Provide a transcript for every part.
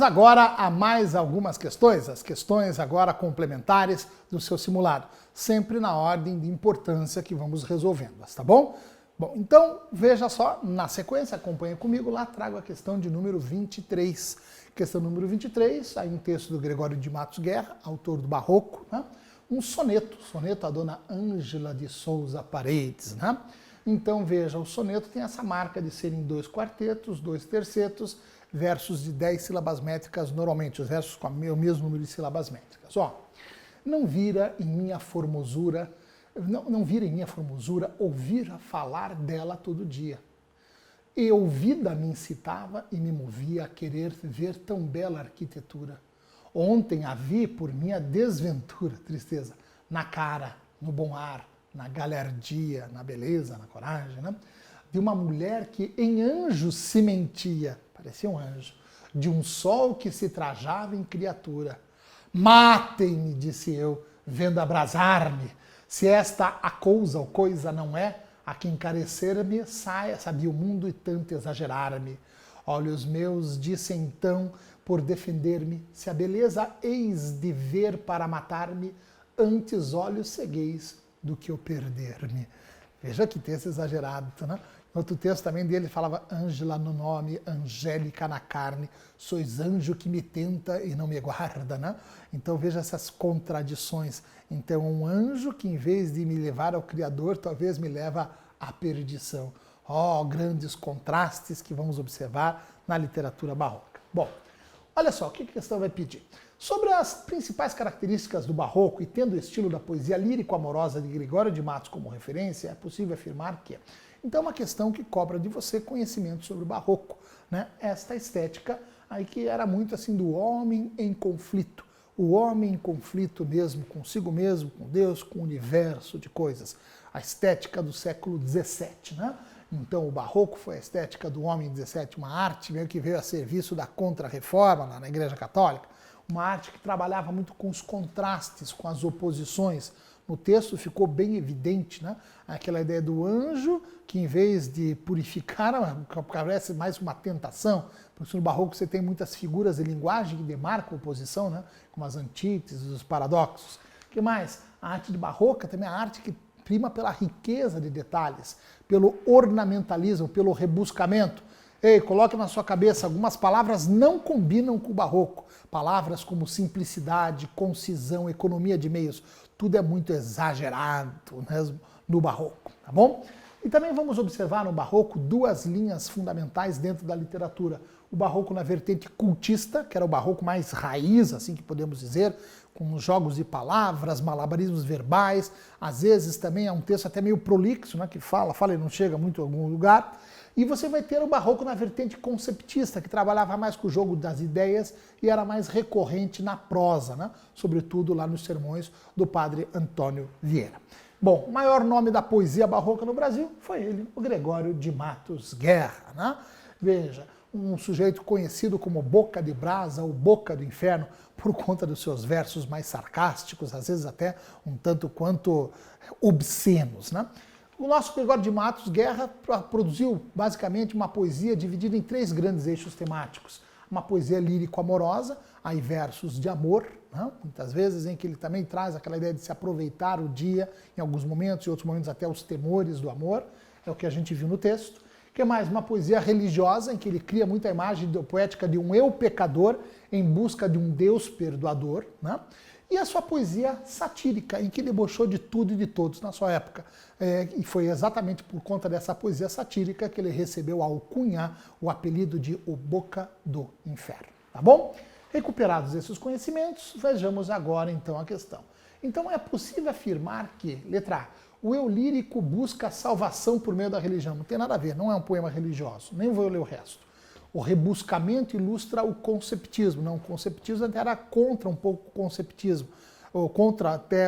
Vamos agora a mais algumas questões, as questões agora complementares do seu simulado, sempre na ordem de importância que vamos resolvendo-as, tá bom? Bom, então veja só, na sequência, acompanha comigo, lá trago a questão de número 23. Questão número 23, aí um texto do Gregório de Matos Guerra, autor do Barroco, né? Um soneto à dona Ângela de Souza Paredes, né? Então veja, o soneto tem essa marca de serem 2 quartetos, 2 tercetos, versos de 10 sílabas métricas, normalmente os versos com o mesmo número de sílabas métricas. Ó, não vira em minha formosura ouvir falar dela todo dia. E ouvida me incitava e me movia a querer ver tão bela arquitetura. Ontem a vi por minha desventura, tristeza, na cara, no bom ar, na galhardia, na beleza, na coragem, né? De uma mulher que em anjo se mentia, parecia um anjo, de um sol que se trajava em criatura. Matem-me, disse eu, vendo abrasar-me, se esta a coisa ou coisa não é, a que encarecer-me saia, sabia o mundo e tanto exagerar-me. Olhos meus, disse então, por defender-me, se a beleza eis de ver para matar-me, antes olhos cegueis do que eu perder-me. Veja que texto exagerado, né? Outro texto também dele falava Ângela no nome, Angélica na carne, sois anjo que me tenta e não me guarda, né? Então veja essas contradições. Então um anjo que em vez de me levar ao Criador, talvez me leva à perdição. Ó, grandes contrastes que vamos observar na literatura barroca. Bom, olha só, o que a questão vai pedir? Sobre as principais características do Barroco e tendo o estilo da poesia lírico-amorosa de Gregório de Matos como referência, é possível afirmar que então é uma questão que cobra de você conhecimento sobre o Barroco, né? Esta estética aí que era muito assim do homem em conflito, o homem em conflito consigo mesmo, com Deus, com o universo de coisas, a estética do século XVII, né? Então o Barroco foi a estética do homem XVII, uma arte meio que veio a serviço da Contra-Reforma lá na Igreja Católica, uma arte que trabalhava muito com os contrastes, com as oposições. No texto ficou bem evidente, né? Aquela ideia do anjo que em vez de purificar, parece mais uma tentação, porque no Barroco você tem muitas figuras de linguagem que demarcam a oposição, né? Como as antíteses, os paradoxos. O que mais? A arte de barroca também é a arte que prima pela riqueza de detalhes, pelo ornamentalismo, pelo rebuscamento. Ei, coloque na sua cabeça, algumas palavras não combinam com o barroco. Palavras como simplicidade, concisão, economia de meios, tudo é muito exagerado mesmo no barroco, tá bom? E também vamos observar no barroco 2 linhas fundamentais dentro da literatura. O barroco na vertente cultista, que era o barroco mais raiz, assim que podemos dizer, com jogos de palavras, malabarismos verbais, às vezes também é um texto até meio prolixo, né, que fala e não chega muito a algum lugar. E você vai ter o barroco na vertente conceptista, que trabalhava mais com o jogo das ideias e era mais recorrente na prosa, né? Sobretudo lá nos sermões do padre Antônio Vieira. Bom, o maior nome da poesia barroca no Brasil foi ele, o Gregório de Matos Guerra, né? Veja, um sujeito conhecido como Boca de Brasa ou Boca do Inferno por conta dos seus versos mais sarcásticos, às vezes até um tanto quanto obscenos, né? O nosso Gregório de Matos Guerra produziu basicamente uma poesia dividida em 3 grandes eixos temáticos. Uma poesia lírico-amorosa, aí versos de amor, né? Muitas vezes em que ele também traz aquela ideia de se aproveitar o dia, em alguns momentos, em outros momentos até os temores do amor, é o que a gente viu no texto. O que mais? Uma poesia religiosa, em que ele cria muita imagem poética de um eu pecador em busca de um Deus perdoador, né? E a sua poesia satírica, em que debochou de tudo e de todos na sua época. E foi exatamente por conta dessa poesia satírica que ele recebeu a alcunha, o apelido de O Boca do Inferno. Tá bom? Recuperados esses conhecimentos, vejamos agora então a questão. Então é possível afirmar que, letra A, o eu lírico busca a salvação por meio da religião. Não tem nada a ver, não é um poema religioso, nem vou ler o resto. O rebuscamento ilustra o conceptismo. Não, o conceptismo até era contra um pouco o conceptismo, ou contra até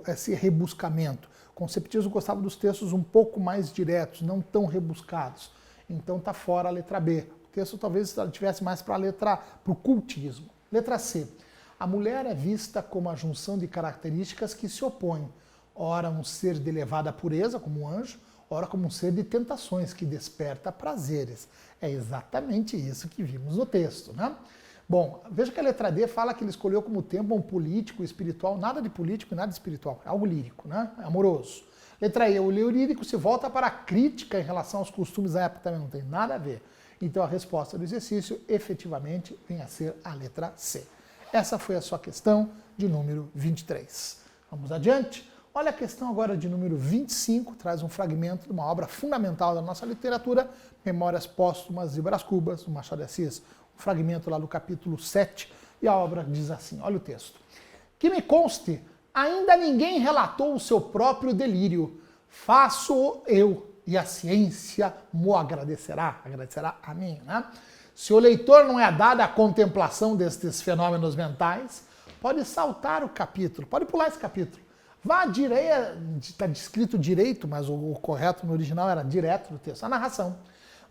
esse rebuscamento. O conceptismo gostava dos textos um pouco mais diretos, não tão rebuscados. Então está fora a letra B. O texto talvez tivesse mais para o cultismo. Letra C. A mulher é vista como a junção de características que se opõem. Ora, um ser de elevada pureza, como um anjo, ora como um ser de tentações que desperta prazeres. É exatamente isso que vimos no texto, né? Bom, veja que a letra D fala que ele escolheu como tema um político, espiritual, nada de político e nada de espiritual, é algo lírico, né? É amoroso. Letra E, o lírico se volta para a crítica em relação aos costumes da época, também não tem nada a ver. Então a resposta do exercício efetivamente vem a ser a letra C. Essa foi a sua questão de número 23. Vamos adiante? Olha a questão agora de número 25, traz um fragmento de uma obra fundamental da nossa literatura, Memórias Póstumas de Brás Cubas, do Machado de Assis, um fragmento lá do capítulo 7, e a obra diz assim, olha o texto. Que me conste, ainda ninguém relatou o seu próprio delírio, faço eu, e a ciência mo agradecerá a mim, né? Se o leitor não é dado à contemplação destes fenômenos mentais, pode saltar o capítulo, pode pular esse capítulo. Vá direto, está escrito direito, mas o correto no original era direto no texto, a narração.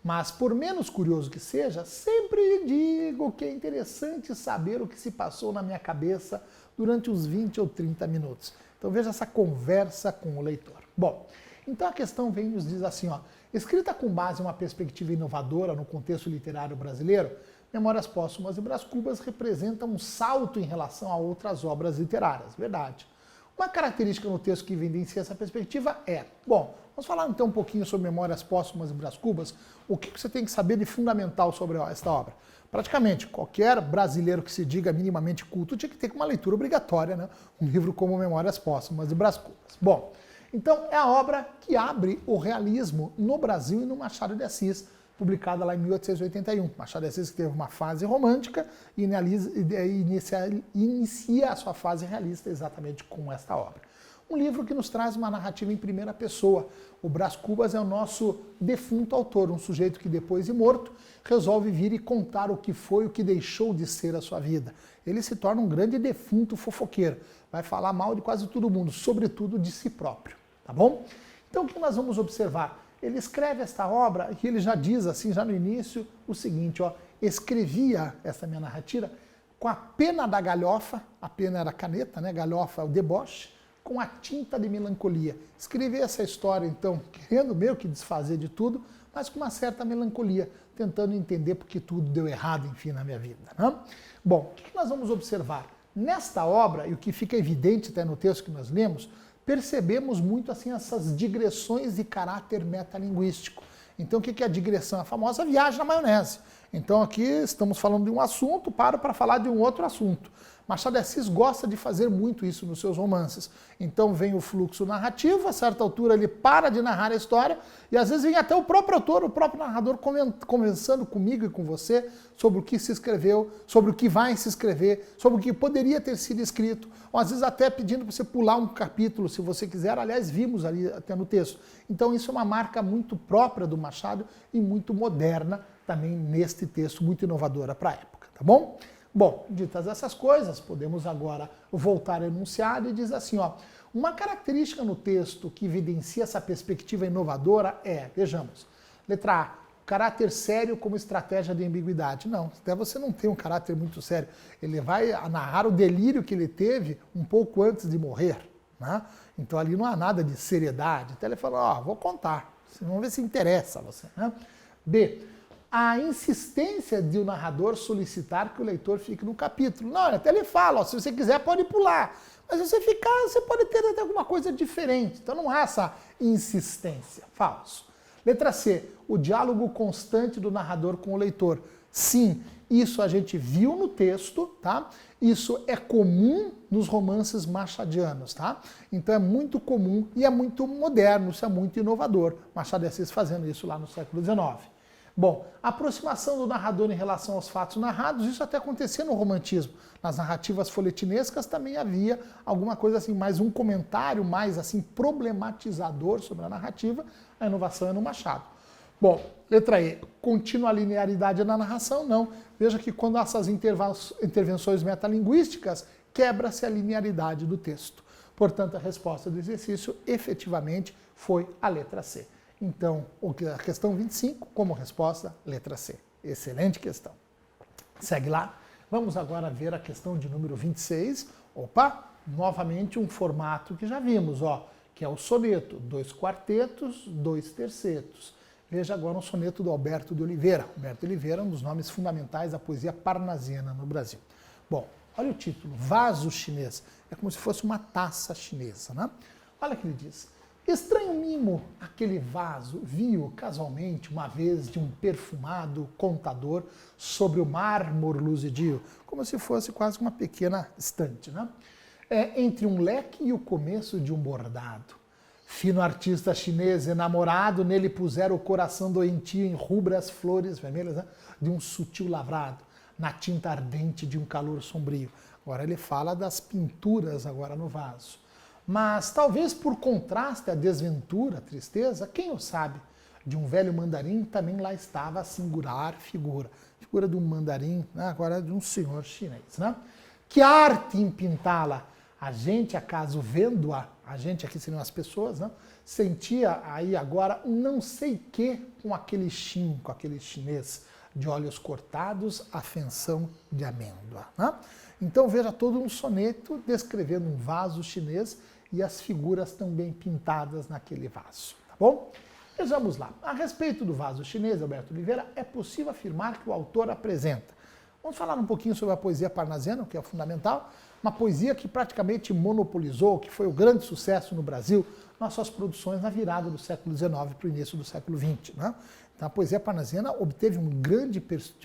Mas por menos curioso que seja, sempre digo que é interessante saber o que se passou na minha cabeça durante os 20 ou 30 minutos. Então veja essa conversa com o leitor. Bom, então a questão vem e nos diz assim, ó, escrita com base em uma perspectiva inovadora no contexto literário brasileiro, Memórias Póstumas de Brás Cubas representa um salto em relação a outras obras literárias, verdade. Uma característica no texto que evidencia essa perspectiva é, bom, vamos falar então um pouquinho sobre Memórias Póstumas de Brás Cubas, o que você tem que saber de fundamental sobre esta obra. Praticamente qualquer brasileiro que se diga minimamente culto tinha que ter uma leitura obrigatória, né? Um livro como Memórias Póstumas de Brás Cubas. Bom, então é a obra que abre o realismo no Brasil e no Machado de Assis, publicada lá em 1881. Machado de Assis que teve uma fase romântica e inicia a sua fase realista exatamente com esta obra. Um livro que nos traz uma narrativa em primeira pessoa. O Brás Cubas é o nosso defunto autor, um sujeito que depois de morto resolve vir e contar o que foi, o que deixou de ser a sua vida. Ele se torna um grande defunto fofoqueiro. Vai falar mal de quase todo mundo, sobretudo de si próprio. Tá bom? Então o que nós vamos observar? Ele escreve esta obra e ele já diz assim, já no início, o seguinte, ó, escrevia essa minha narrativa com a pena da galhofa, a pena era a caneta, né, galhofa é o deboche, com a tinta de melancolia. Escrevi essa história, então, querendo meio que desfazer de tudo, mas com uma certa melancolia, tentando entender porque tudo deu errado, enfim, na minha vida. Né? Bom, o que nós vamos observar? Nesta obra, e o que fica evidente até no texto que nós lemos, percebemos muito assim essas digressões de caráter metalinguístico. Então o que é a digressão? A famosa viagem na maionese. Então aqui estamos falando de um assunto, paro para falar de um outro assunto. Machado de Assis gosta de fazer muito isso nos seus romances. Então vem o fluxo narrativo, a certa altura ele para de narrar a história e às vezes vem até o próprio autor, o próprio narrador conversando comigo e com você sobre o que se escreveu, sobre o que vai se escrever, sobre o que poderia ter sido escrito, ou às vezes até pedindo para você pular um capítulo, se você quiser. Aliás, vimos ali até no texto. Então isso é uma marca muito própria do Machado e muito moderna também neste texto, muito inovadora para a época, tá bom? Bom, ditas essas coisas, podemos agora voltar ao enunciado e diz assim, ó, uma característica no texto que evidencia essa perspectiva inovadora é, vejamos, letra A, caráter sério como estratégia de ambiguidade. Não, até você não tem um caráter muito sério. Ele vai narrar o delírio que ele teve um pouco antes de morrer, né? Então ali não há nada de seriedade. Então ele fala, ó, vou contar, vamos ver se interessa a você, né? B, a insistência de o narrador solicitar que o leitor fique no capítulo. Não, até ele fala, ó, se você quiser pode pular, mas se você ficar, você pode ter até alguma coisa diferente. Então não há essa insistência. Falso. Letra C, o diálogo constante do narrador com o leitor. Sim, isso a gente viu no texto, tá? Isso é comum nos romances machadianos, tá? Então é muito comum e é muito moderno, isso é muito inovador. Machado de Assis fazendo isso lá no século XIX. Bom, a aproximação do narrador em relação aos fatos narrados, isso até acontecia no romantismo. Nas narrativas folhetinescas também havia alguma coisa assim, mais um comentário mais assim problematizador sobre a narrativa. A inovação é no Machado. Bom, letra E, contínua linearidade na narração? Não. Veja que quando há essas intervenções metalinguísticas, quebra-se a linearidade do texto. Portanto, a resposta do exercício efetivamente foi a letra C. Então, a questão 25, como resposta, letra C. Excelente questão. Segue lá. Vamos agora ver a questão de número 26. Opa, novamente um formato que já vimos, ó, que é o soneto, 2 quartetos, 2 tercetos. Veja agora um soneto do Alberto de Oliveira. Alberto de Oliveira é um dos nomes fundamentais da poesia parnasiana no Brasil. Bom, olha o título, Vaso Chinês. É como se fosse uma taça chinesa, né? Olha o que ele diz. Estranho mimo, aquele vaso, viu casualmente uma vez de um perfumado contador sobre o mármore luzidio, como se fosse quase uma pequena estante, né? Entre um leque e o começo de um bordado. Fino artista chinês enamorado, nele puseram o coração doentio em rubras flores vermelhas, né? De um sutil lavrado, na tinta ardente de um calor sombrio. Agora ele fala das pinturas agora no vaso. Mas talvez por contraste à desventura, à tristeza, quem o sabe, de um velho mandarim também lá estava a singular figura. Figura de um mandarim, né? Agora de um senhor chinês, né? Que arte em pintá-la! A gente, acaso vendo-a, a gente aqui seriam as pessoas, né? Sentia aí agora um não sei que com aquele chin, com aquele chinês de olhos cortados, a feição de amêndoa, né? Então veja todo um soneto descrevendo um vaso chinês e as figuras também pintadas naquele vaso, tá bom? Vejamos lá. A respeito do vaso chinês, Alberto Oliveira, é possível afirmar que o autor apresenta. Vamos falar um pouquinho sobre a poesia parnasiana, que é fundamental, uma poesia que praticamente monopolizou, que foi o grande sucesso no Brasil, nas suas produções na virada do século XIX para o início do século XX, né? Então a poesia parnasiana obteve um grande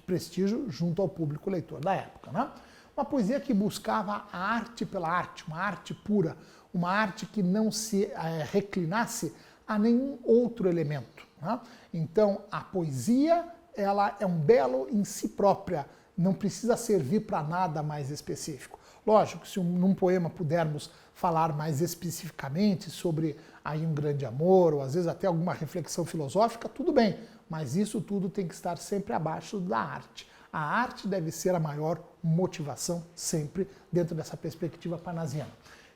prestígio junto ao público leitor da época, né? Uma poesia que buscava a arte pela arte, uma arte pura, uma arte que não se reclinasse a nenhum outro elemento, né? Então a poesia ela é um belo em si própria, não precisa servir para nada mais específico. Lógico, se num poema pudermos falar mais especificamente sobre aí um grande amor, ou às vezes até alguma reflexão filosófica, tudo bem, mas isso tudo tem que estar sempre abaixo da arte. A arte deve ser a maior motivação sempre dentro dessa perspectiva parnasiana.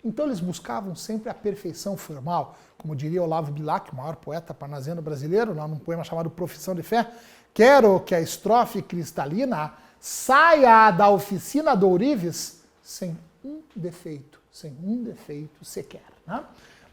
Então eles buscavam sempre a perfeição formal, como diria Olavo Bilac, o maior poeta parnasiano brasileiro, lá num poema chamado Profissão de Fé, quero que a estrofe cristalina saia da oficina do ourives sem um defeito sequer, né?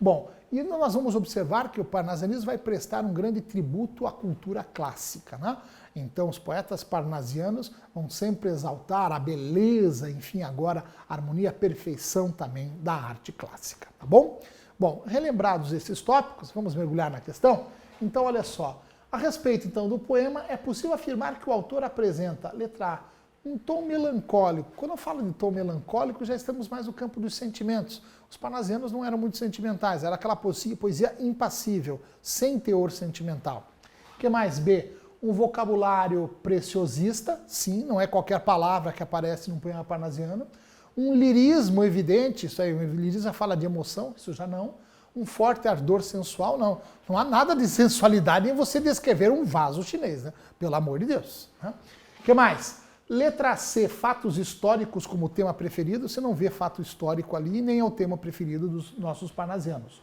Bom, e nós vamos observar que o parnasianismo vai prestar um grande tributo à cultura clássica, né? Então os poetas parnasianos vão sempre exaltar a beleza, enfim, agora a harmonia, a perfeição também da arte clássica, tá bom? Bom, relembrados esses tópicos, vamos mergulhar na questão? Então, olha só, a respeito então do poema, é possível afirmar que o autor apresenta, letra A, um tom melancólico. Quando eu falo de tom melancólico, já estamos mais no campo dos sentimentos. Os parnasianos não eram muito sentimentais, era aquela poesia impassível, sem teor sentimental. O que mais? B, um vocabulário preciosista, sim, não é qualquer palavra que aparece num poema parnasiano. Um lirismo evidente, isso aí, o lirismo fala de emoção, isso já não. Um forte ardor sensual, não. Não há nada de sensualidade em você descrever um vaso chinês, né? Pelo amor de Deus. Né? O que mais? Letra C, fatos históricos como tema preferido. Você não vê fato histórico ali, nem é o tema preferido dos nossos parnasianos.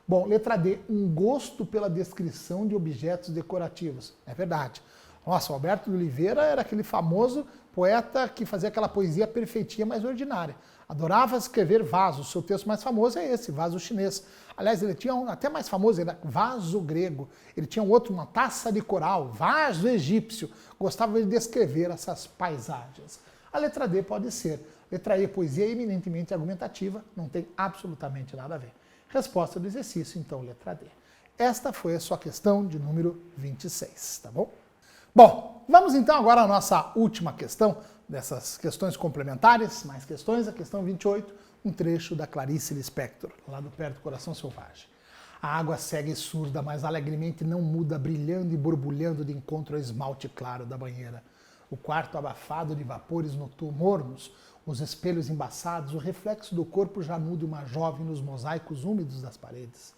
Bom, letra D, um gosto pela descrição de objetos decorativos. É verdade. Nossa, o Alberto de Oliveira era aquele famoso poeta que fazia aquela poesia perfeitinha, mas ordinária. Adorava escrever vasos. O seu texto mais famoso é esse, Vaso Chinês. Aliás, ele tinha um até mais famoso, era Vaso Grego. Ele tinha um outro, uma taça de coral, Vaso Egípcio. Gostava de descrever essas paisagens. A letra D pode ser. Letra E, poesia eminentemente argumentativa, não tem absolutamente nada a ver. Resposta do exercício, então, letra D. Esta foi a sua questão de número 26, tá bom? Bom, vamos então agora à nossa última questão, dessas questões complementares, mais questões, a questão 28, um trecho da Clarice Lispector, lá do Perto do Coração Selvagem. A água cega e surda, mas alegremente não muda, brilhando e borbulhando de encontro ao esmalte claro da banheira. O quarto abafado de vapores mornos, os espelhos embaçados, o reflexo do corpo janudo de uma jovem nos mosaicos úmidos das paredes.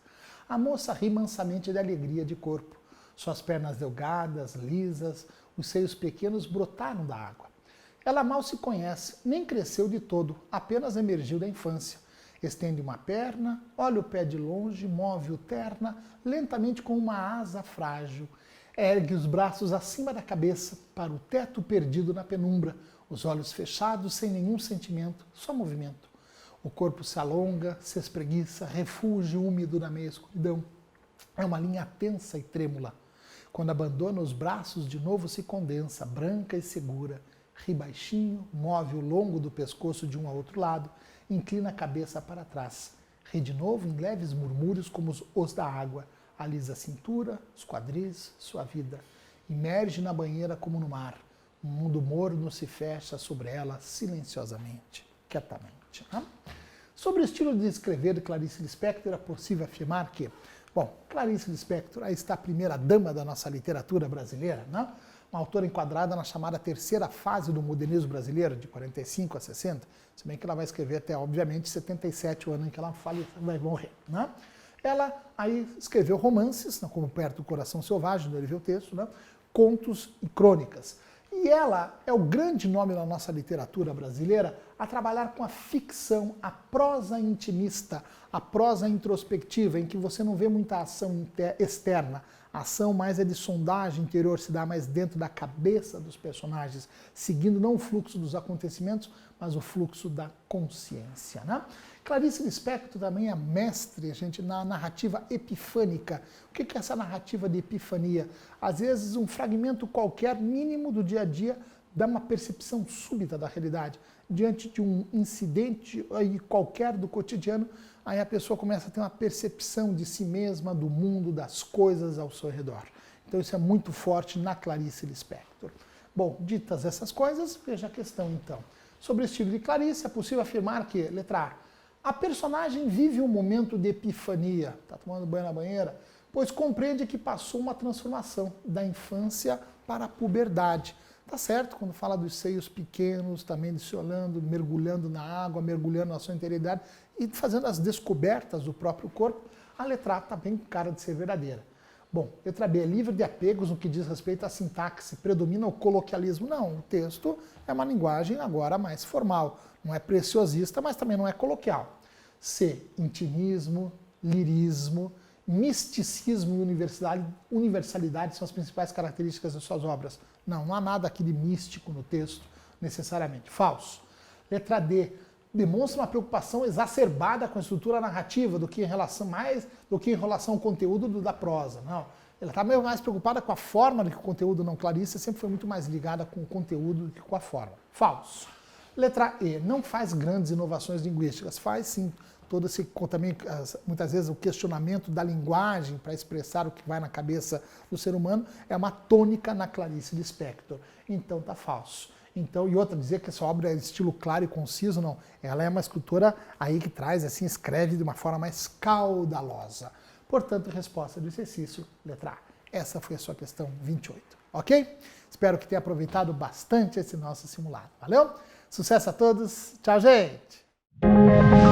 A moça ri mansamente de alegria de corpo. Suas pernas delgadas, lisas, os seios pequenos brotaram da água. Ela mal se conhece, nem cresceu de todo, apenas emergiu da infância. Estende uma perna, olha o pé de longe, move-o terna, lentamente com uma asa frágil. Ergue os braços acima da cabeça, para o teto perdido na penumbra, os olhos fechados, sem nenhum sentimento, só movimento. O corpo se alonga, se espreguiça, refúgio úmido na meia escuridão. É uma linha tensa e trêmula. Quando abandona os braços, de novo se condensa, branca e segura. Ri baixinho, move o longo do pescoço de um a outro lado, inclina a cabeça para trás. Ri de novo em leves murmúrios como os da água. Alisa a cintura, os quadris, sua vida. Imerge na banheira como no mar. Um mundo morno se fecha sobre ela silenciosamente, quietamente. Né? Sobre o estilo de escrever de Clarice Lispector, é possível afirmar que, bom, Clarice Lispector, aí está a primeira dama da nossa literatura brasileira, né? Uma autora enquadrada na chamada terceira fase do modernismo brasileiro, de 45 a 60, se bem que ela vai escrever até, obviamente, 77, o ano em que ela vai morrer. Né? Ela aí escreveu romances, como Perto do Coração Selvagem, do Olivier Texto, né? Contos e crônicas. E ela é o grande nome da nossa literatura brasileira a trabalhar com a ficção, a prosa intimista, a prosa introspectiva, em que você não vê muita ação externa. A ação mais é de sondagem interior, se dá mais dentro da cabeça dos personagens, seguindo não o fluxo dos acontecimentos, mas o fluxo da consciência. Né? Clarice Lispector também é mestre, gente, na narrativa epifânica. O que é essa narrativa de epifania? Às vezes um fragmento qualquer, mínimo do dia a dia, dá uma percepção súbita da realidade. Diante de um incidente aí, qualquer do cotidiano, aí a pessoa começa a ter uma percepção de si mesma, do mundo, das coisas ao seu redor. Então isso é muito forte na Clarice Lispector. Bom, ditas essas coisas, veja a questão então. Sobre o estilo de Clarice, é possível afirmar que, letra A, a personagem vive um momento de epifania, está tomando banho na banheira, pois compreende que passou uma transformação da infância para a puberdade. Tá certo, quando fala dos seios pequenos, também se olhando, mergulhando na água, mergulhando na sua interioridade e fazendo as descobertas do próprio corpo, a letra A está bem com cara de ser verdadeira. Bom, letra B é livre de apegos no que diz respeito à sintaxe, predomina o coloquialismo. Não, o texto é uma linguagem agora mais formal, não é preciosista, mas também não é coloquial. C, intimismo, lirismo, misticismo e universalidade são as principais características das suas obras. Não há nada aqui de místico no texto, necessariamente. Falso. Letra D. Demonstra uma preocupação exacerbada com a estrutura narrativa do que em relação ao conteúdo da prosa. Não. Ela está meio mais preocupada com a forma do que o conteúdo. Não, Clarice sempre foi muito mais ligada com o conteúdo do que com a forma. Falso. Letra E. Não faz grandes inovações linguísticas. Faz sim todo esse, também, muitas vezes, o questionamento da linguagem para expressar o que vai na cabeça do ser humano é uma tônica na Clarice Lispector. Então está falso. Então, e outra, dizer que essa obra é de estilo claro e conciso, não. Ela é uma escritora aí que traz, assim, escreve de uma forma mais caudalosa. Portanto, resposta do exercício, letra A. Essa foi a sua questão 28, ok? Espero que tenha aproveitado bastante esse nosso simulado. Valeu? Sucesso a todos. Tchau, gente!